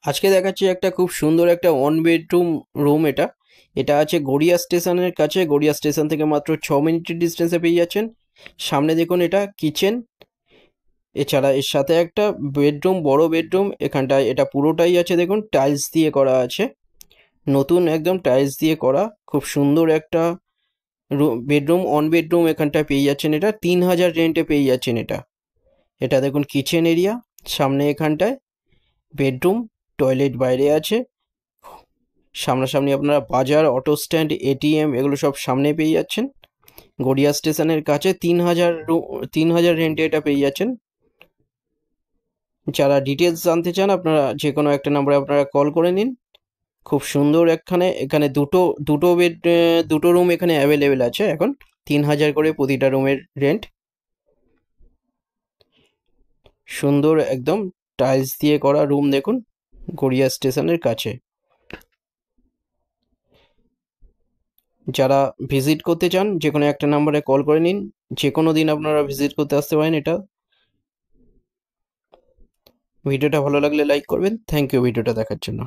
আজকে দেখাচ্ছি একটা খুব সুন্দর একটা ওয়ান বেডরুম রুম। এটা এটা আছে গড়িয়া স্টেশনের কাছে। গড়িয়া স্টেশন থেকে মাত্র 6 মিনিটের ডিস্টেন্সে পেয়ে যাচ্ছেন। সামনে দেখুন এটা কিচেন, এছাড়া এর সাথে একটা বেডরুম, বড় বেডরুম। এখানটায় এটা পুরোটাই আছে দেখুন টাইলস দিয়ে করা আছে, নতুন একদম টাইলস দিয়ে করা। খুব সুন্দর একটা বেডরুম, ওয়ান বেডরুম এখানটায় পেয়ে যাচ্ছেন। এটা 3,000 রেন্টে পেয়ে যাচ্ছেন। এটা এটা দেখুন কিচেন এরিয়া, সামনে এখানটায় বেডরুম, টয়লেট বাইরে আছে। সামনাসামনি আপনারা বাজার, অটো স্ট্যান্ড, এটিএম এগুলো সব সামনে পেয়ে যাচ্ছেন। গড়িয়া স্টেশনের কাছে 3,000 রেন্টে এটা পেয়ে যাচ্ছেন। যারা ডিটেলস জানতে চান আপনারা যে কোনো একটা নাম্বারে আপনারা কল করে নিন। খুব সুন্দর এখানে এখানে দুটো দুটো বেড, দুটো রুম এখানে অ্যাভেলেবেল আছে এখন। 3,000 করে প্রতিটা রুমের রেন্ট। সুন্দর একদম টাইলস দিয়ে করা রুম দেখুন, গড়িয়া স্টেশনের কাছে। যারা ভিজিট করতে চান যে কোনো একটা নাম্বারে কল করে নিন। যে কোনো দিন আপনারা ভিজিট করতে আসতে পারেন। এটা ভিডিওটা ভালো লাগলে লাইক করবেন। থ্যাংক ইউ ভিডিওটা দেখার জন্য।